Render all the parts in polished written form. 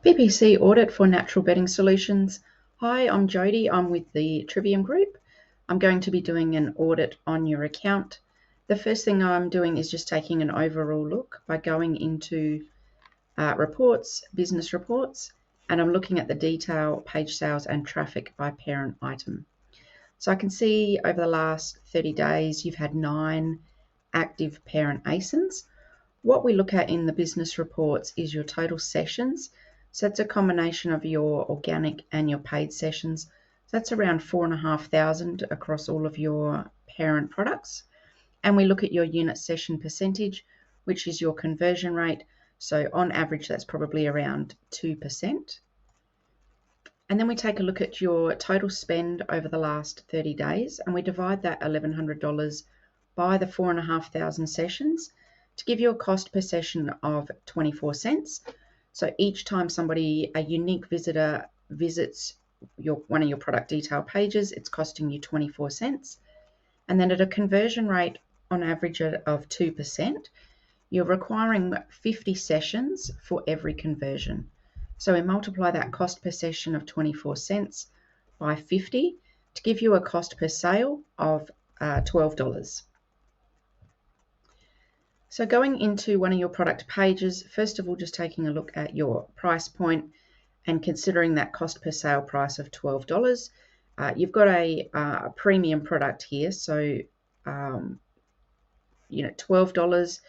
PPC Audit for Natural Bedding Solutions. Hi, I'm Jody. I'm with the Trivium Group. I'm going to be doing an audit on your account. The first thing I'm doing is just taking an overall look by going into reports, business reports, and I'm looking at the detail, page sales and traffic by parent item. So I can see over the last 30 days, you've had 9 active parent ASINs. What we look at in the business reports is your total sessions. So that's a combination of your organic and your paid sessions. So that's around 4,500 across all of your parent products. And we look at your unit session percentage, which is your conversion rate. So on average, that's probably around 2%. And then we take a look at your total spend over the last 30 days, and we divide that $1,100 by the 4,500 sessions to give you a cost per session of 24 cents. So each time a unique visitor visits one of your product detail pages, it's costing you 24 cents. And then at a conversion rate on average of 2%, you're requiring 50 sessions for every conversion. So we multiply that cost per session of 24 cents by 50 to give you a cost per sale of $12. So going into one of your product pages, first of all, just taking a look at your price point and considering that cost per sale price of $12. You've got a premium product here, so $12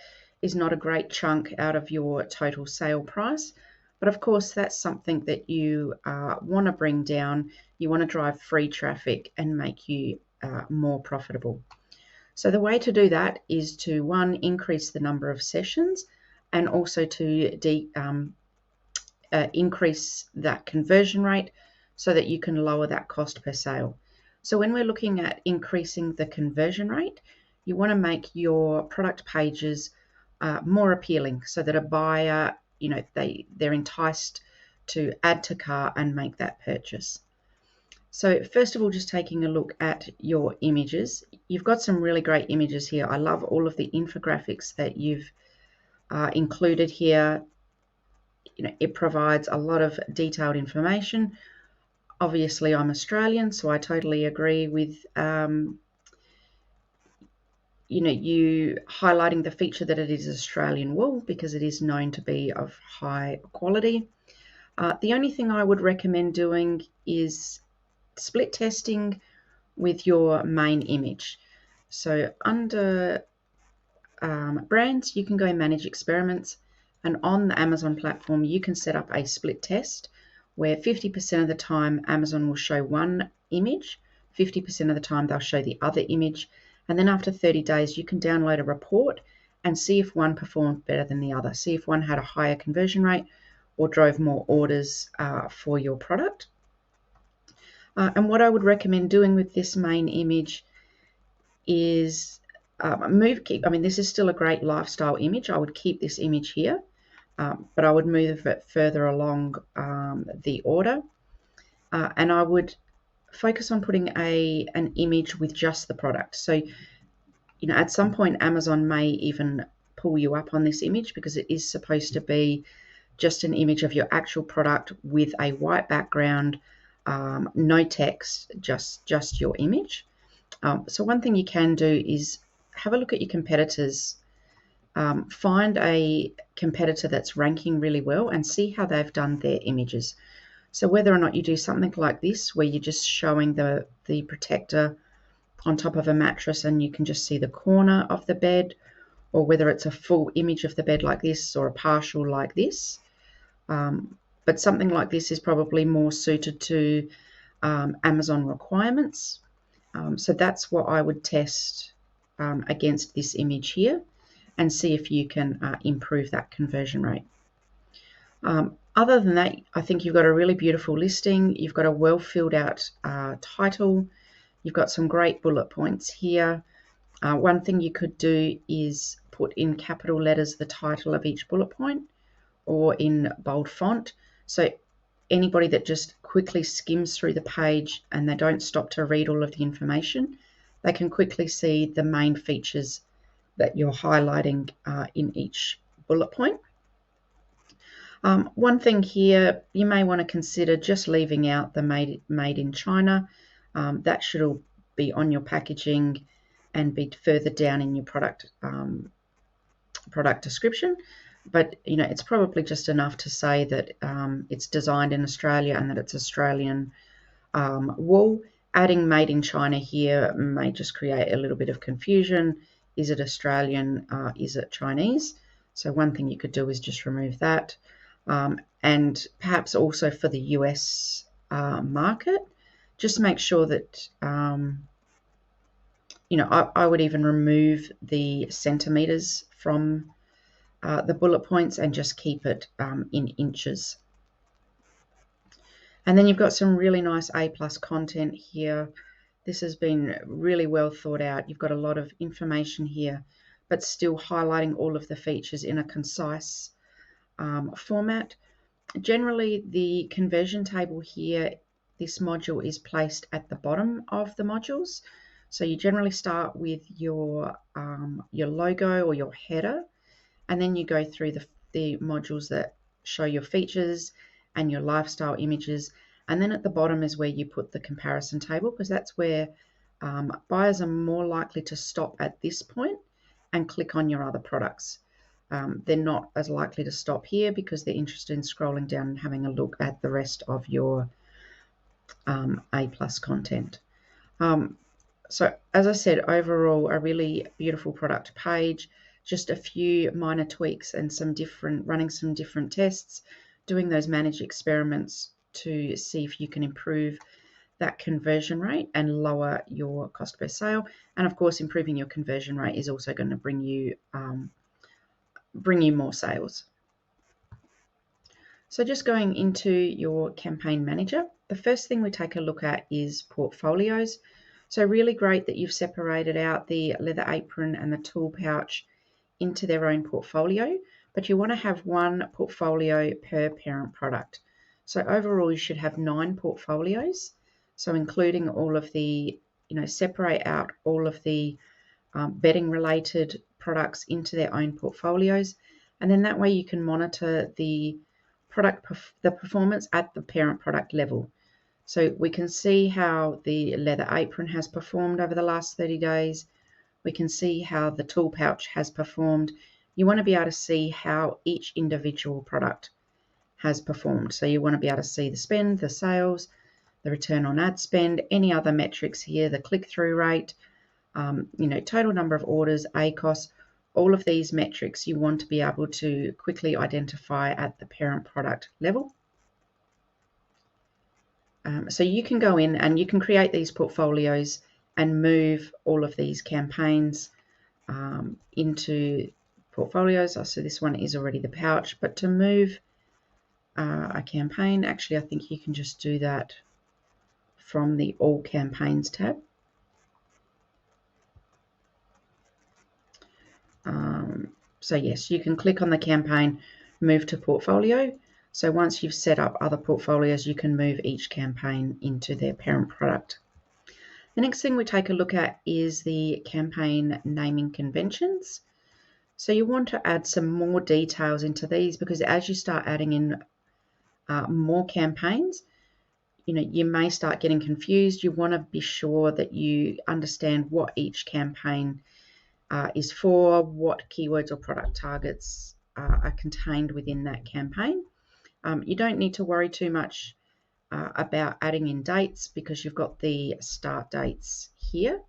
is not a great chunk out of your total sale price. But of course, that's something that you want to bring down. You want to drive free traffic and make you more profitable. So the way to do that is to, one, increase the number of sessions, and also to increase that conversion rate so that you can lower that cost per sale. So when we're looking at increasing the conversion rate, you want to make your product pages more appealing so that a buyer, they're enticed to add to cart and make that purchase. So first of all, just taking a look at your images. You've got some really great images here. I love all of the infographics that you've included here. It provides a lot of detailed information. Obviously, I'm Australian, so I totally agree with you highlighting the feature that it is Australian wool, because it is known to be of high quality. The only thing I would recommend doing is split testing with your main image. So under brands, you can go manage experiments, and on the Amazon platform, you can set up a split test where 50% of the time Amazon will show one image, 50% of the time they'll show the other image, and then after 30 days, you can download a report and see if one performed better than the other, see if one had a higher conversion rate or drove more orders for your product. And what I would recommend doing with this main image is this is still a great lifestyle image. I would keep this image here, but I would move it further along the order. And I would focus on putting an image with just the product. So, at some point, Amazon may even pull you up on this image because it is supposed to be just an image of your actual product with a white background, no text, just your image. So one thing you can do is have a look at your competitors. Find a competitor that's ranking really well and see how they've done their images. So whether or not you do something like this, where you're just showing the protector on top of a mattress and you can just see the corner of the bed, or whether it's a full image of the bed like this or a partial like this. But something like this is probably more suited to Amazon requirements. So that's what I would test against this image here and see if you can improve that conversion rate. Other than that, I think you've got a really beautiful listing. You've got a well filled out title. You've got some great bullet points here. One thing you could do is put in capital letters the title of each bullet point, or in bold font. So anybody that just quickly skims through the page and they don't stop to read all of the information, they can quickly see the main features that you're highlighting in each bullet point. One thing here, you may want to consider just leaving out the made in China. That should all be on your packaging and be further down in your product description. But it's probably just enough to say that it's designed in Australia and that it's Australian wool. Adding made in China here may just create a little bit of confusion. Is it Australian? Is it Chinese? So one thing you could do is just remove that. And perhaps also for the US market, just make sure that, I would even remove the centimetres from the bullet points and just keep it in inches. And then you've got some really nice A+ content here. This has been really well thought out. You've got a lot of information here, but still highlighting all of the features in a concise format. Generally, the conversion table here, this module is placed at the bottom of the modules. So you generally start with your logo or your header, and then you go through the modules that show your features and your lifestyle images. And then at the bottom is where you put the comparison table, because that's where buyers are more likely to stop at this point and click on your other products. They're not as likely to stop here because they're interested in scrolling down and having a look at the rest of your A+ content. So as I said, overall, a really beautiful product page, just a few minor tweaks and running some different tests, doing those managed experiments to see if you can improve that conversion rate and lower your cost per sale. And of course, improving your conversion rate is also going to bring you more sales. So just going into your campaign manager, the first thing we take a look at is portfolios. So really great that you've separated out the leather apron and the tool pouch into their own portfolio, but you want to have one portfolio per parent product. So overall, you should have 9 portfolios. So including all of the, separate out all of the bedding related products into their own portfolios. And then that way you can monitor the performance at the parent product level. So we can see how the leather apron has performed over the last 30 days. We can see how the tool pouch has performed. You want to be able to see how each individual product has performed. So you want to be able to see the spend, the sales, the return on ad spend, any other metrics here, the click-through rate, total number of orders, ACOS, all of these metrics you want to be able to quickly identify at the parent product level. So you can go in and you can create these portfolios and move all of these campaigns into portfolios. So this one is already the pouch, but to move a campaign, actually I think you can just do that from the All Campaigns tab. So yes, you can click on the campaign, move to portfolio. So once you've set up other portfolios, you can move each campaign into their parent product. The next thing we take a look at is the campaign naming conventions. So you want to add some more details into these, because as you start adding in more campaigns, you may start getting confused. You want to be sure that you understand what each campaign is for, what keywords or product targets are contained within that campaign. You don't need to worry too much about adding in dates, because you've got the start dates here.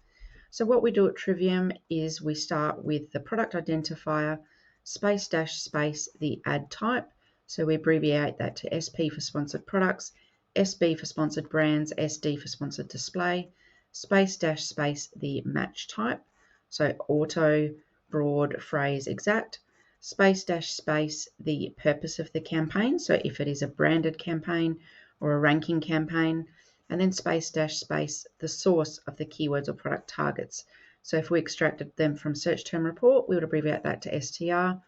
So what we do at Trivium is we start with the product identifier, space dash space, the ad type. So we abbreviate that to SP for sponsored products, SB for sponsored brands, SD for sponsored display, space dash space, the match type. So auto, broad, phrase, exact, space dash space, the purpose of the campaign. So if it is a branded campaign or a ranking campaign, and then space dash space, the source of the keywords or product targets. So if we extracted them from search term report, we would abbreviate that to STR.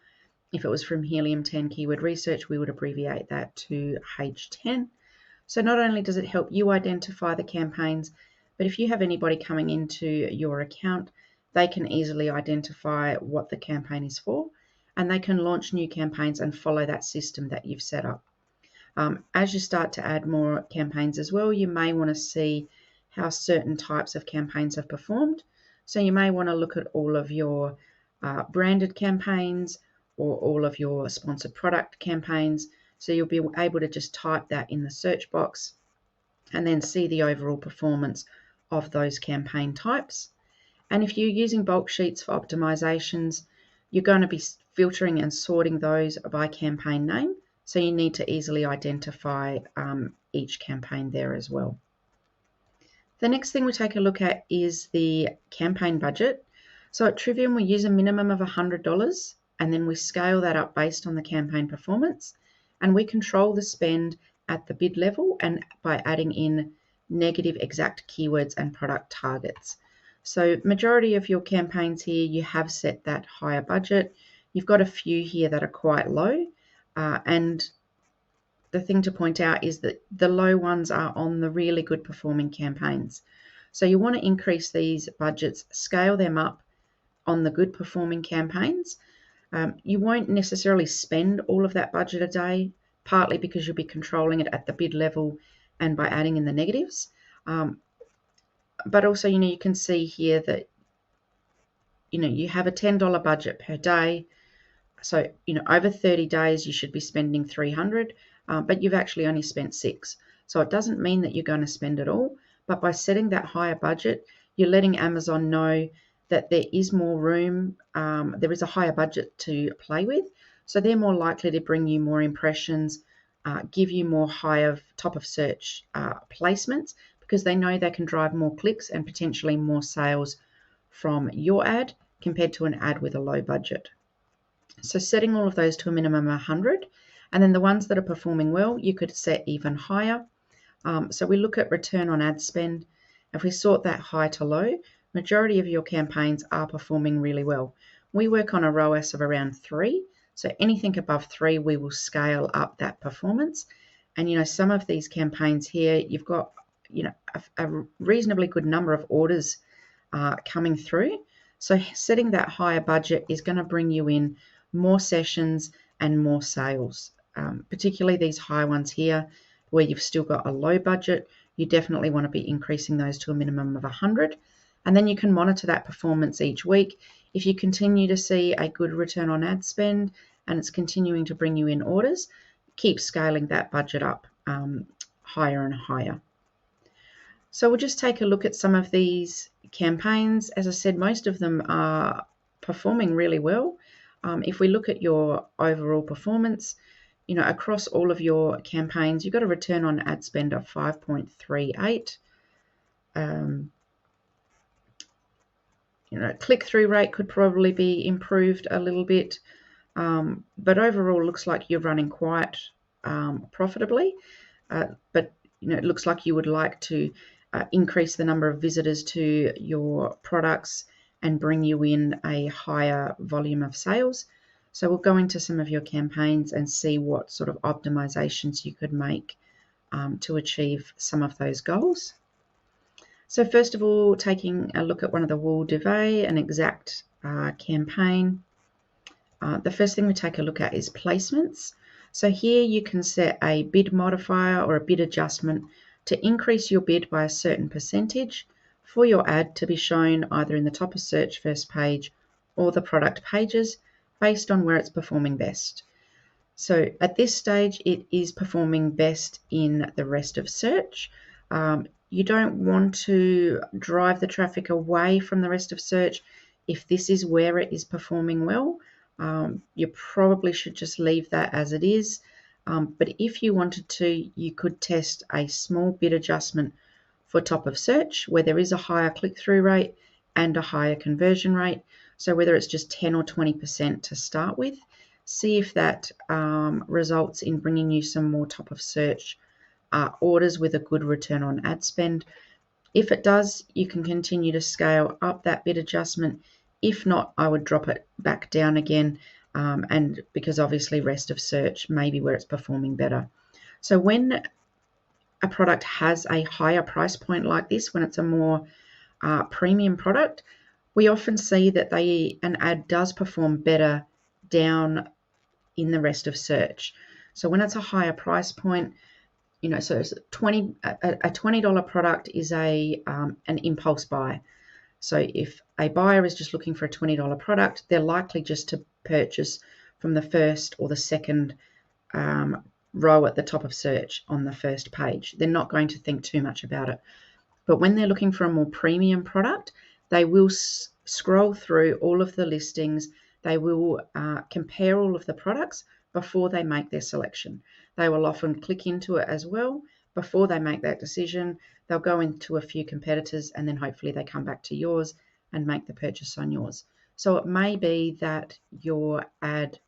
If it was from Helium 10 keyword research, we would abbreviate that to H10. So not only does it help you identify the campaigns, but if you have anybody coming into your account, they can easily identify what the campaign is for, and they can launch new campaigns and follow that system that you've set up. As you start to add more campaigns as well, you may want to see how certain types of campaigns have performed. So you may want to look at all of your branded campaigns or all of your sponsored product campaigns. So you'll be able to just type that in the search box and then see the overall performance of those campaign types. And if you're using bulk sheets for optimizations, you're going to be filtering and sorting those by campaign name. So you need to easily identify each campaign there as well. The next thing we take a look at is the campaign budget. So at Trivium, we use a minimum of $100, and then we scale that up based on the campaign performance. And we control the spend at the bid level and by adding in negative exact keywords and product targets. So majority of your campaigns here, you have set that higher budget. You've got a few here that are quite low. And the thing to point out is that the low ones are on the really good performing campaigns. So you want to increase these budgets, scale them up on the good performing campaigns. You won't necessarily spend all of that budget a day, partly because you'll be controlling it at the bid level and by adding in the negatives. But also, you can see here that, you have a $10 budget per day. So, over 30 days, you should be spending $300, but you've actually only spent $6. So it doesn't mean that you're going to spend it all, but by setting that higher budget, you're letting Amazon know that there is more room, there is a higher budget to play with. So they're more likely to bring you more impressions, give you more higher top of search placements, because they know they can drive more clicks and potentially more sales from your ad compared to an ad with a low budget. So setting all of those to a minimum of 100, and then the ones that are performing well, you could set even higher. So we look at return on ad spend. If we sort that high to low, majority of your campaigns are performing really well. We work on a ROAS of around 3. So anything above 3, we will scale up that performance. And, some of these campaigns here, you've got, a reasonably good number of orders coming through. So setting that higher budget is going to bring you in more sessions and more sales, particularly these high ones here where you've still got a low budget. You definitely want to be increasing those to a minimum of 100. And then you can monitor that performance each week. If you continue to see a good return on ad spend and it's continuing to bring you in orders, keep scaling that budget up higher and higher. So we'll just take a look at some of these campaigns. As I said, most of them are performing really well. If we look at your overall performance, across all of your campaigns, you've got a return on ad spend of 5.38. Click-through rate could probably be improved a little bit, but overall looks like you're running quite profitably. But it looks like you would like to increase the number of visitors to your products and bring you in a higher volume of sales. So we'll go into some of your campaigns and see what sort of optimizations you could make to achieve some of those goals. So first of all, taking a look at one of the wool duvet, an exact campaign. The first thing we take a look at is placements. So here you can set a bid modifier or a bid adjustment to increase your bid by a certain percentage for your ad to be shown either in the top of search first page or the product pages based on where it's performing best. So at this stage, it is performing best in the rest of search. You don't want to drive the traffic away from the rest of search. If this is where it is performing well, you probably should just leave that as it is. But if you wanted to, you could test a small bid adjustment for top of search where there is a higher click-through rate and a higher conversion rate. So whether it's just 10 or 20% to start with, see if that results in bringing you some more top of search orders with a good return on ad spend. If it does, you can continue to scale up that bid adjustment. If not, I would drop it back down again, and because obviously rest of search may be where it's performing better. So when a product has a higher price point like this, when it's a more premium product, we often see that an ad does perform better down in the rest of search. So when it's a higher price point, so it's a $20 product is an impulse buy. So if a buyer is just looking for a $20 product, they're likely just to purchase from the first or the second row at the top of search on the first page. They're not going to think too much about it. But when they're looking for a more premium product, they will scroll through all of the listings. They will compare all of the products before they make their selection. They will often click into it as well before they make that decision. They'll go into a few competitors and then hopefully they come back to yours and make the purchase on yours. So it may be that your ad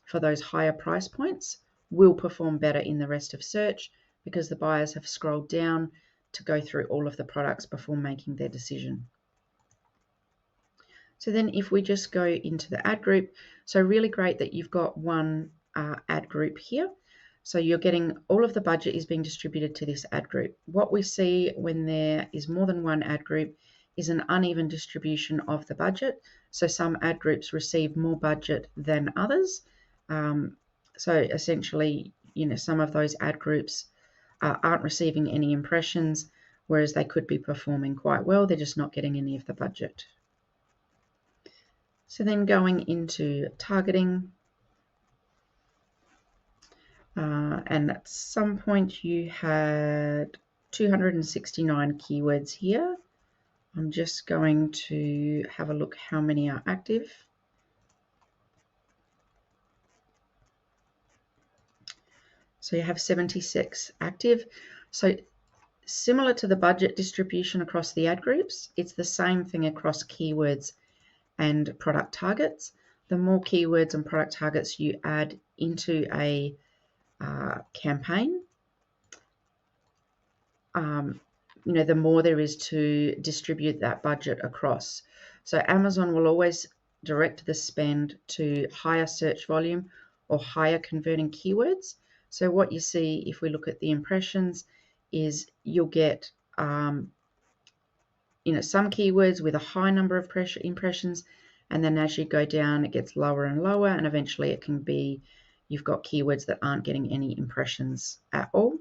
for those higher price points will perform better in the rest of search because the buyers have scrolled down to go through all of the products before making their decision. So then if we just go into the ad group, so really great that you've got one ad group here. So you're getting all of the budget is being distributed to this ad group. What we see when there is more than one ad group is an uneven distribution of the budget. So some ad groups receive more budget than others. So essentially, some of those ad groups aren't receiving any impressions, whereas they could be performing quite well. They're just not getting any of the budget. So then going into targeting, and at some point you had 269 keywords here. I'm just going to have a look how many are active. So you have 76 active. So similar to the budget distribution across the ad groups, it's the same thing across keywords and product targets. The more keywords and product targets you add into a campaign, the more there is to distribute that budget across. So Amazon will always direct the spend to higher search volume or higher converting keywords. So what you see if we look at the impressions is you'll get some keywords with a high number of impressions, and then as you go down it gets lower and lower, and eventually it can be you've got keywords that aren't getting any impressions at all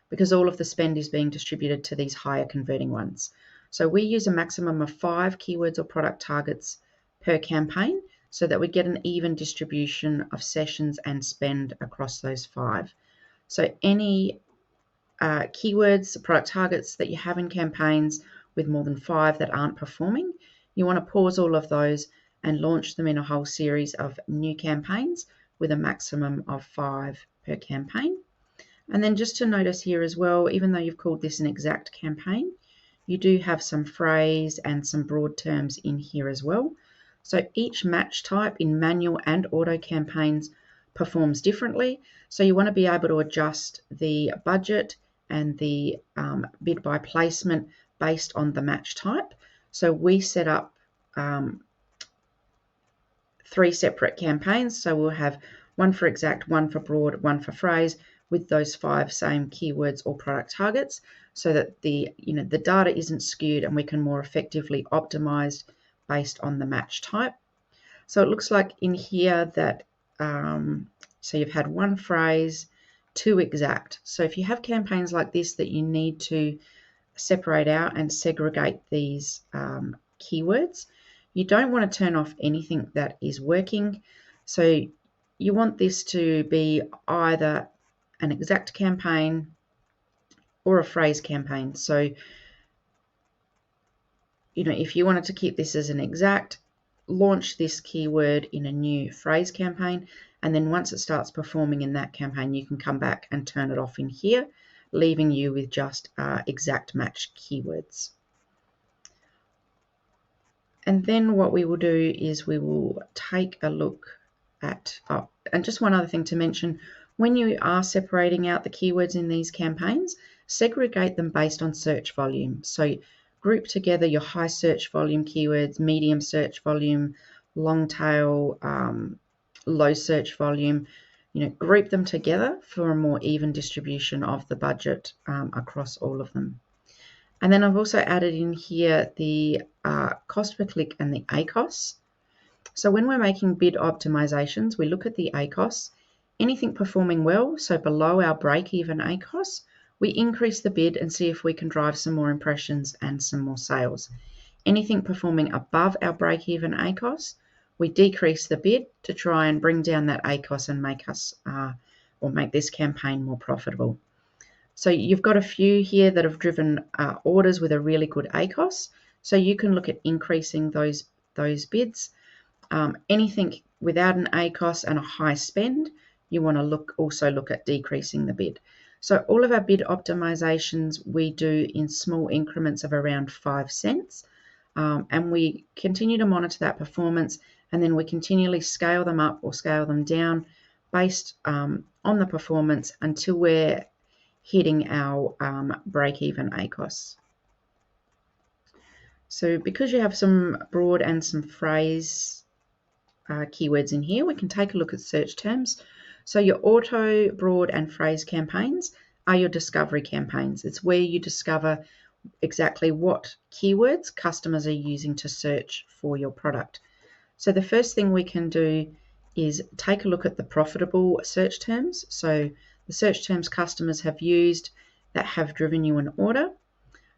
because all of the spend is being distributed to these higher converting ones. So we use a maximum of 5 keywords or product targets per campaign so that we get an even distribution of sessions and spend across those 5. So any keywords, product targets that you have in campaigns with more than 5 that aren't performing, you want to pause all of those and launch them in a whole series of new campaigns with a maximum of 5 per campaign. And then just to notice here as well, even though you've called this an exact campaign, you do have some phrase and some broad terms in here as well. So each match type in manual and auto campaigns performs differently. So you want to be able to adjust the budget and the bid by placement based on the match type. So we set up 3 separate campaigns. So we'll have one for exact, one for broad, one for phrase with those 5 same keywords or product targets so that the data isn't skewed and we can more effectively optimize based on the match type. So it looks like in here that so you've had 1 phrase, 2 exact. So if you have campaigns like this that you need to separate out and segregate these keywords, you don't want to turn off anything that is working. So you want this to be either an exact campaign or a phrase campaign. So, if you wanted to keep this as an exact, launch this keyword in a new phrase campaign, and then once it starts performing in that campaign, you can come back and turn it off in here, leaving you with just exact match keywords. And then what we will do is we will take a look at, and just one other thing to mention, when you are separating out the keywords in these campaigns, segregate them based on search volume. So group together your high search volume keywords, medium search volume, long tail, low search volume, group them together for a more even distribution of the budget across all of them. And then I've also added in here the cost per click and the ACOS. So when we're making bid optimizations, we look at the ACOS. Anything performing well, so below our break-even ACOS, we increase the bid and see if we can drive some more impressions and some more sales. Anything performing above our break-even ACOS, we decrease the bid to try and bring down that ACOS and make us or make this campaign more profitable. So you've got a few here that have driven orders with a really good ACOS. So you can look at increasing those bids. Anything without an ACOS and a high spend, you want to also look at decreasing the bid. So all of our bid optimizations we do in small increments of around 5 cents. And we continue to monitor that performance, and then we continually scale them up or scale them down based on the performance until we're hitting our break-even ACOS. So because you have some broad and some phrase keywords in here, we can take a look at search terms. So your auto, broad, and phrase campaigns are your discovery campaigns. It's where you discover exactly what keywords customers are using to search for your product. So the first thing we can do is take a look at the profitable search terms. So the search terms customers have used that have driven you an order.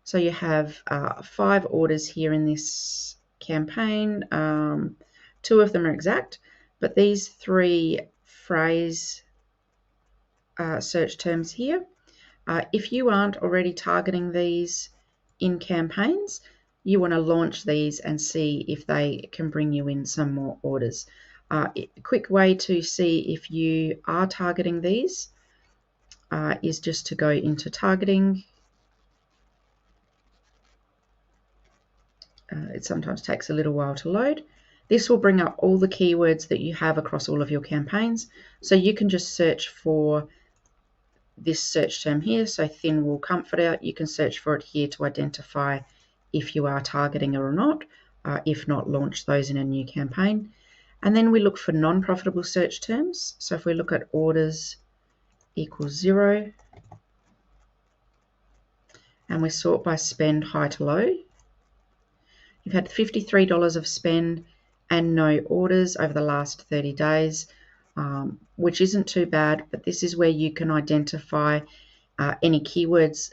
So you have 5 orders here in this campaign. 2 of them are exact, but these 3 phrase search terms here, if you aren't already targeting these in campaigns, you want to launch these and see if they can bring you in some more orders. A quick way to see if you are targeting these is just to go into targeting. It sometimes takes a little while to load. This will bring up all the keywords that you have across all of your campaigns. So you can just search for this search term here, so thin wool comforter. You can search for it here to identify if you are targeting it or not. If not, launch those in a new campaign. And then we look for non-profitable search terms. So if we look at orders equals 0, and we sort by spend high to low, you've had $53 of spend and no orders over the last 30 days, which isn't too bad, but this is where you can identify any keywords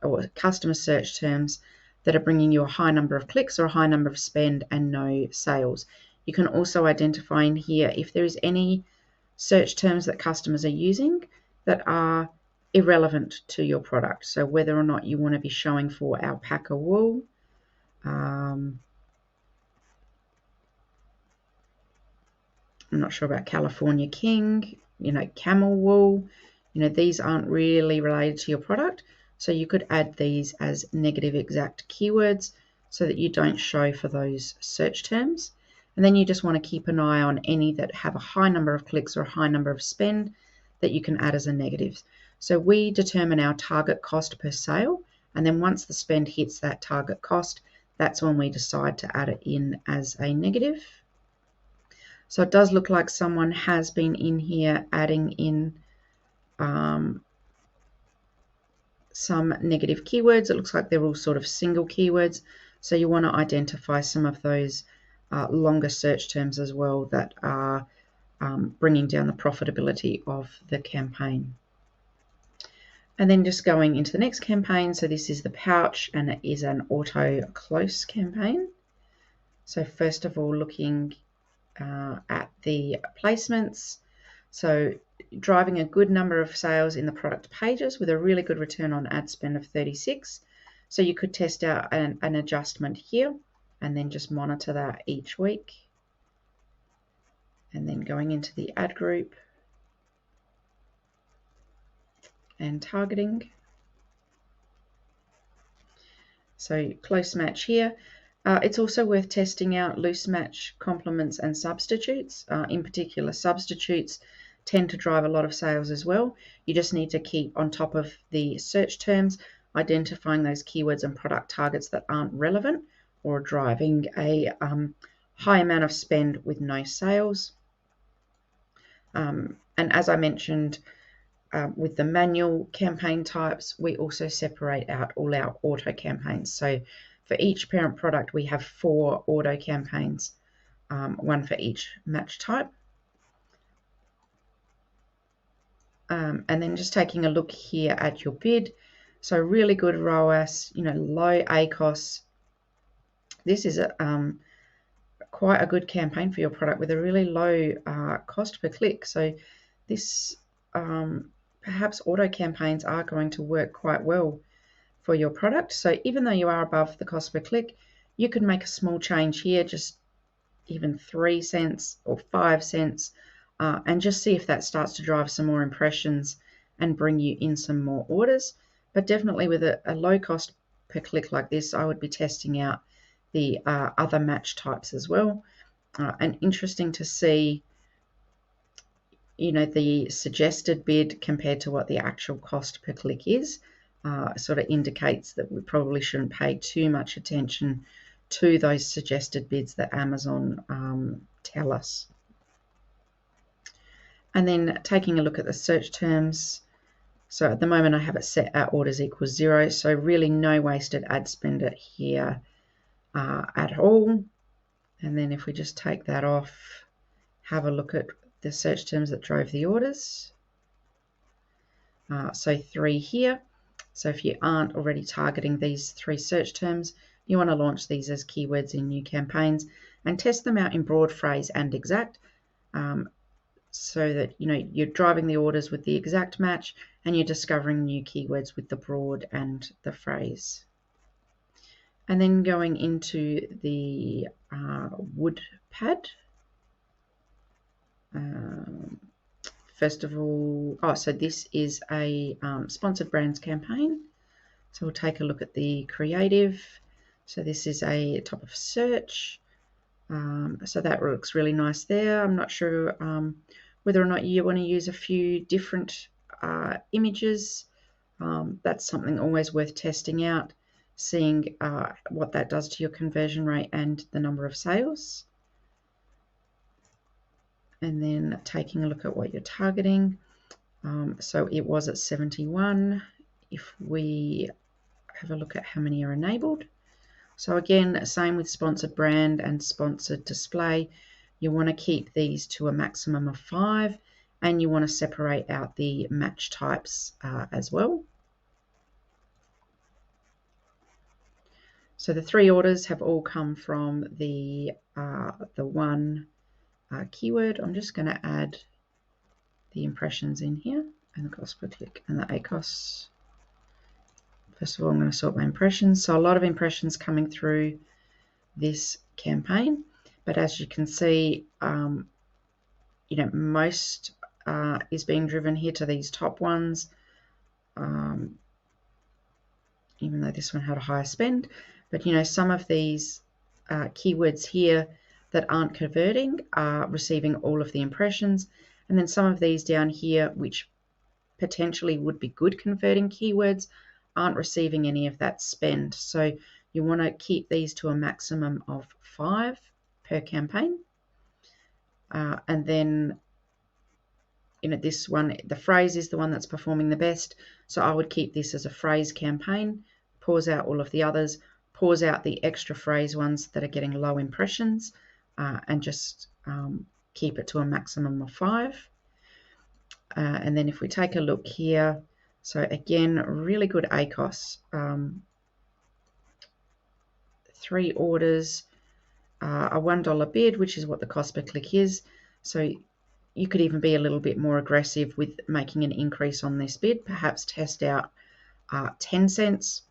or customer search terms that are bringing you a high number of clicks or a high number of spend and no sales. You can also identify in here if there is any search terms that customers are using that are irrelevant to your product. So whether or not you want to be showing for alpaca wool, I'm not sure about California King, camel wool, these aren't really related to your product. So you could add these as negative exact keywords so that you don't show for those search terms. And then you just want to keep an eye on any that have a high number of clicks or a high number of spend that you can add as a negative. So we determine our target cost per sale, and then once the spend hits that target cost, that's when we decide to add it in as a negative. So it does look like someone has been in here adding in some negative keywords. It looks like they're all sort of single keywords. So you want to identify some of those longer search terms as well that are bringing down the profitability of the campaign. And then just going into the next campaign. So this is the pouch, and it is an auto close campaign. So first of all, looking at the placements. So driving a good number of sales in the product pages with a really good return on ad spend of 36. So you could test out an adjustment here and then just monitor that each week. And then going into the ad group and targeting. So close match here. It's also worth testing out loose match complements and substitutes. In particular, substitutes tend to drive a lot of sales as well. You just need to keep on top of the search terms, identifying those keywords and product targets that aren't relevant or driving a high amount of spend with no sales. And as I mentioned, with the manual campaign types, we also separate out all our auto campaigns. So for each parent product, we have 4 auto campaigns. one for each match type. And then just taking a look here at your bid. So really good ROAS, low ACOS. This is quite a good campaign for your product with a really low cost per click. So this perhaps auto campaigns are going to work quite well for your product. So even though you are above the cost per click, you could make a small change here, just even 3 cents or 5 cents, and just see if that starts to drive some more impressions and bring you in some more orders. But definitely with a low cost per click like this, I would be testing out the other match types as well. And interesting to see, the suggested bid compared to what the actual cost per click is. Sort of indicates that we probably shouldn't pay too much attention to those suggested bids that Amazon tell us. And then taking a look at the search terms. So at the moment I have it set at orders equals 0, so really no wasted ad spend here at all. And then if we just take that off, have a look at the search terms that drove the orders. So 3 here. So if you aren't already targeting these 3 search terms, you want to launch these as keywords in new campaigns and test them out in broad, phrase, and exact, so that you're driving the orders with the exact match and you're discovering new keywords with the broad and the phrase. And then going into the wood pad. First of all, so this is a sponsored brands campaign. So we'll take a look at the creative. So this is a top of search. So that looks really nice there. I'm not sure whether or not you want to use a few different images. That's something always worth testing out, seeing what that does to your conversion rate and the number of sales. And then taking a look at what you're targeting. So it was at 71. If we have a look at how many are enabled. So again, same with sponsored brand and sponsored display. You want to keep these to a maximum of 5, and you want to separate out the match types as well. So the 3 orders have all come from the one keyword. I'm just going to add the impressions in here and the cost per click and the ACOS. First of all, I'm going to sort my impressions. So a lot of impressions coming through this campaign, but as you can see, most is being driven here to these top ones, even though this one had a higher spend. But some of these keywords here that aren't converting are receiving all of the impressions, and then some of these down here, which potentially would be good converting keywords, aren't receiving any of that spend. So you want to keep these to a maximum of 5 per campaign. And then this one, the phrase is the one that's performing the best. So I would keep this as a phrase campaign, pause out all of the others, pause out the extra phrase ones that are getting low impressions, and just keep it to a maximum of 5. And then if we take a look here, so again, really good ACOS. 3 orders, a $1 bid, which is what the cost per click is. So you could even be a little bit more aggressive with making an increase on this bid. Perhaps test out 10 cents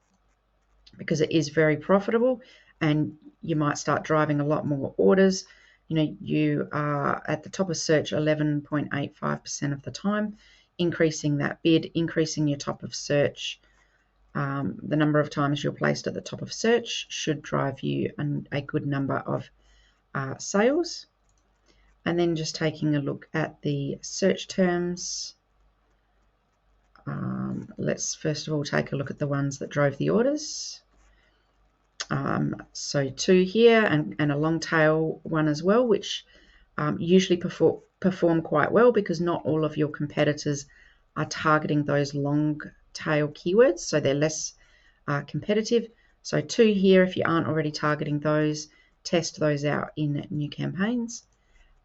because it is very profitable, and you might start driving a lot more orders. You are at the top of search 11.85% of the time. Increasing that bid, increasing your top of search, the number of times you're placed at the top of search should drive you a good number of sales. And then just taking a look at the search terms. Let's first of all take a look at the ones that drove the orders. So 2 here and a long tail one as well, which usually perform quite well because not all of your competitors are targeting those long tail keywords, so they're less competitive. So 2 here, if you aren't already targeting those, test those out in new campaigns.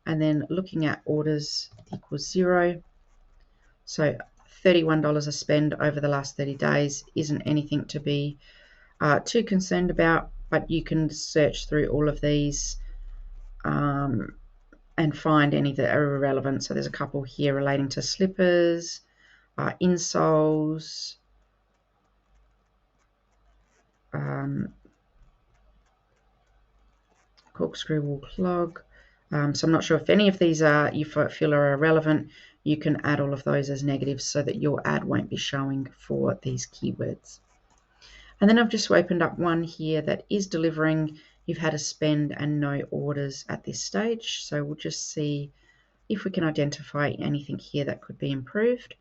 And then looking at orders equals 0. So $31 a spend over the last 30 days isn't anything to be too concerned about, but you can search through all of these and find any that are irrelevant. So there's a couple here relating to slippers, insoles, corkscrew wool clog. So I'm not sure if any of these you feel are irrelevant. You can add all of those as negatives so that your ad won't be showing for these keywords. And then I've just opened up one here that is delivering. You've had a spend and no orders at this stage. So we'll just see if we can identify anything here that could be improved.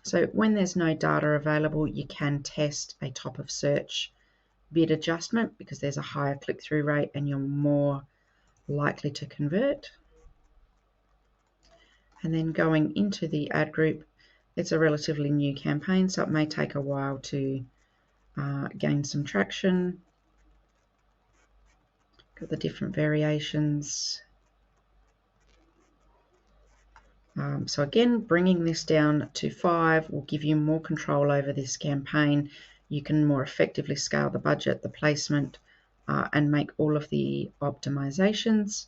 So when there's no data available, you can test a top of search bid adjustment because there's a higher click-through rate and you're more likely to convert. And then going into the ad group, it's a relatively new campaign, so it may take a while to gain some traction. Got the different variations. So again, bringing this down to 5 will give you more control over this campaign. You can more effectively scale the budget, the placement, and make all of the optimizations.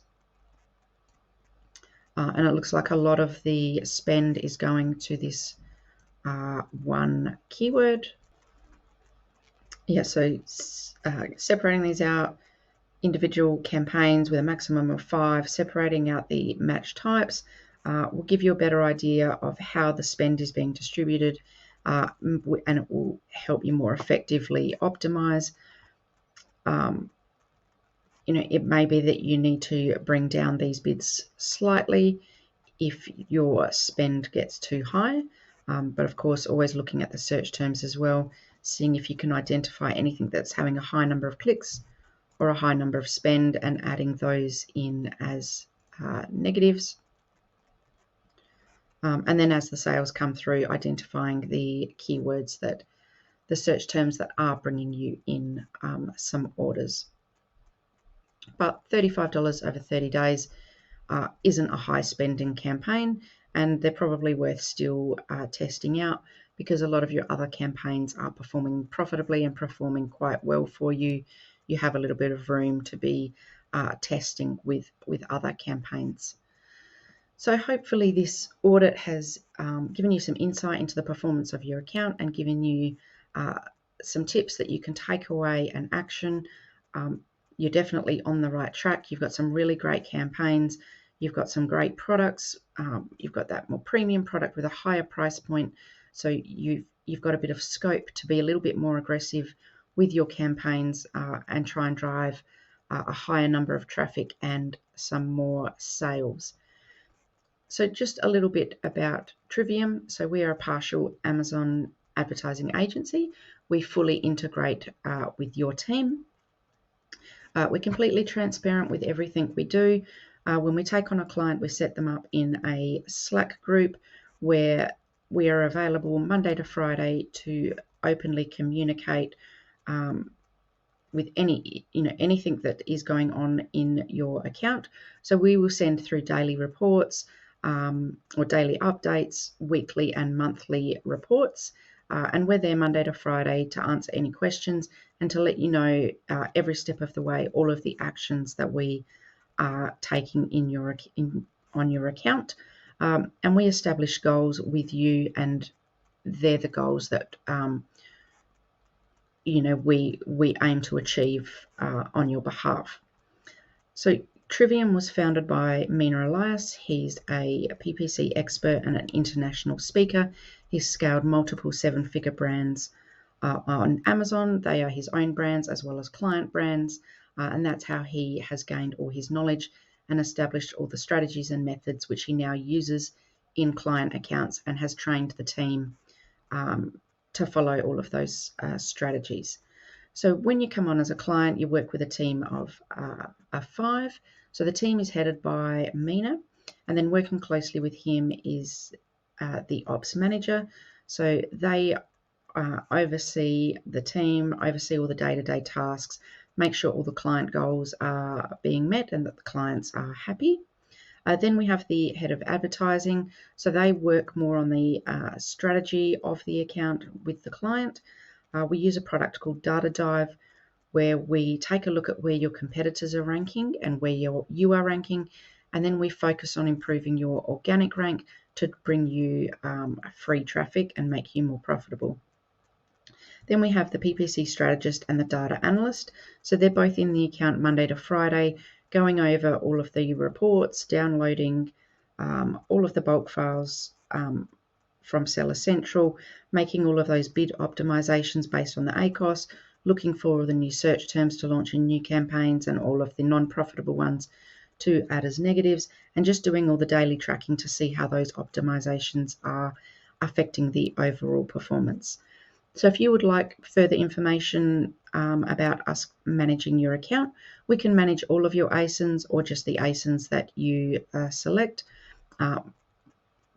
And it looks like a lot of the spend is going to this one keyword. Yeah, so separating these out, individual campaigns with a maximum of 5, separating out the match types will give you a better idea of how the spend is being distributed, and it will help you more effectively optimize. It may be that you need to bring down these bids slightly if your spend gets too high, but of course always looking at the search terms as well, seeing if you can identify anything that's having a high number of clicks or a high number of spend and adding those in as negatives. And then as the sales come through, identifying the keywords that the search terms that are bringing you in some orders. But $35 over 30 days isn't a high spending campaign, and they're probably worth still testing out because a lot of your other campaigns are performing profitably and performing quite well for you. You have a little bit of room to be testing with other campaigns. So hopefully this audit has given you some insight into the performance of your account and given you some tips that you can take away and action. You're definitely on the right track. You've got some really great campaigns. You've got some great products. You've got that more premium product with a higher price point. So you've got a bit of scope to be a little bit more aggressive with your campaigns and try and drive a higher number of traffic and some more sales. So just a little bit about Trivium. So we are a partial Amazon advertising agency. We fully integrate with your team. We're completely transparent with everything we do. When we take on a client, we set them up in a Slack group where we are available Monday to Friday to openly communicate with anything that is going on in your account. So we will send through daily reports or daily updates, weekly and monthly reports. And we're there Monday to Friday to answer any questions and to let you know every step of the way all of the actions that we are taking on your account. And we establish goals with you, and they're the goals that we aim to achieve on your behalf. So Trivium was founded by Mina Elias. He's a PPC expert and an international speaker. He's scaled multiple 7-figure brands on Amazon. They are his own brands as well as client brands, and that's how he has gained all his knowledge and established all the strategies and methods which he now uses in client accounts and has trained the team to follow all of those strategies. So when you come on as a client, you work with a team of 5. So the team is headed by Mina, and then working closely with him is the ops manager. So they oversee the team, oversee all the day-to-day tasks, make sure all the client goals are being met and that the clients are happy. Then we have the head of advertising. So they work more on the strategy of the account with the client. We use a product called Data Dive, where we take a look at where your competitors are ranking and where you are ranking, and then we focus on improving your organic rank to bring you free traffic and make you more profitable. Then we have the PPC strategist and the data analyst. So they're both in the account Monday to Friday, going over all of the reports, downloading all of the bulk files from Seller Central, making all of those bid optimizations based on the ACOS, looking for the new search terms to launch in new campaigns and all of the non-profitable ones to add as negatives, and just doing all the daily tracking to see how those optimizations are affecting the overall performance. So if you would like further information about us managing your account, we can manage all of your ASINs or just the ASINs that you select.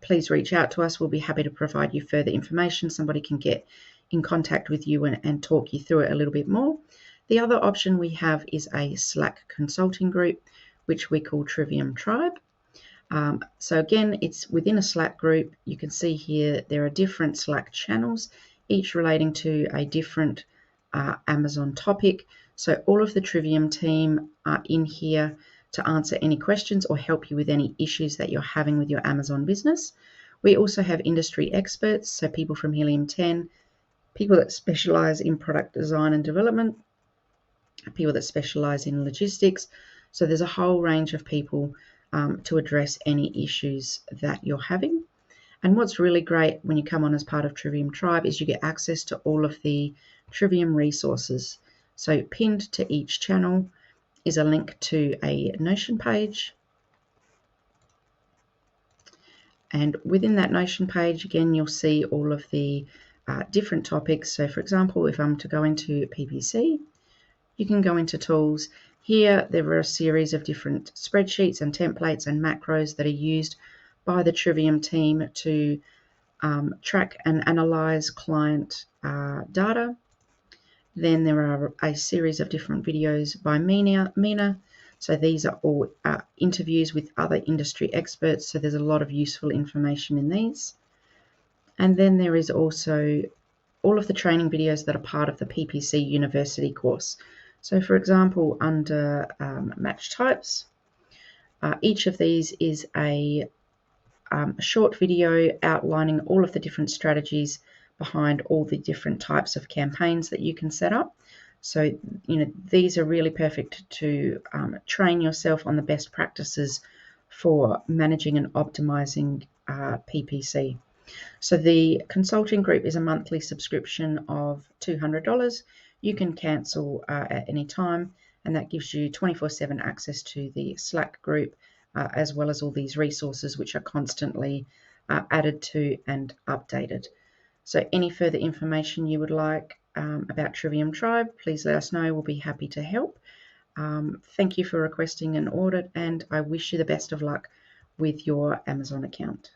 Please reach out to us. We'll be happy to provide you further information. Somebody can get in contact with you and talk you through it a little bit more. The other option we have is a Slack consulting group, which we call Trivium Tribe. So again, it's within a Slack group. You can see here there are different Slack channels, each relating to a different Amazon topic. So all of the Trivium team are in here to answer any questions or help you with any issues that you're having with your Amazon business. We also have industry experts, so people from Helium 10, people that specialize in product design and development, people that specialize in logistics. So there's a whole range of people to address any issues that you're having. And what's really great when you come on as part of Trivium Tribe is you get access to all of the Trivium resources. So pinned to each channel is a link to a Notion page. And within that Notion page, again, you'll see all of the different topics. So for example, if I'm to go into PPC, you can go into tools. Here, there are a series of different spreadsheets and templates and macros that are used by the Trivium team to track and analyze client data. Then there are a series of different videos by Mina. So these are all interviews with other industry experts. So there's a lot of useful information in these. And then there is also all of the training videos that are part of the PPC University course. So for example, under match types, each of these is a short video outlining all of the different strategies behind all the different types of campaigns that you can set up. So, these are really perfect to train yourself on the best practices for managing and optimizing PPC. So the consulting group is a monthly subscription of $200. You can cancel at any time, and that gives you 24/7 access to the Slack group, as well as all these resources which are constantly added to and updated. So any further information you would like about Trivium Tribe, please let us know. We'll be happy to help. Thank you for requesting an audit, and I wish you the best of luck with your Amazon account.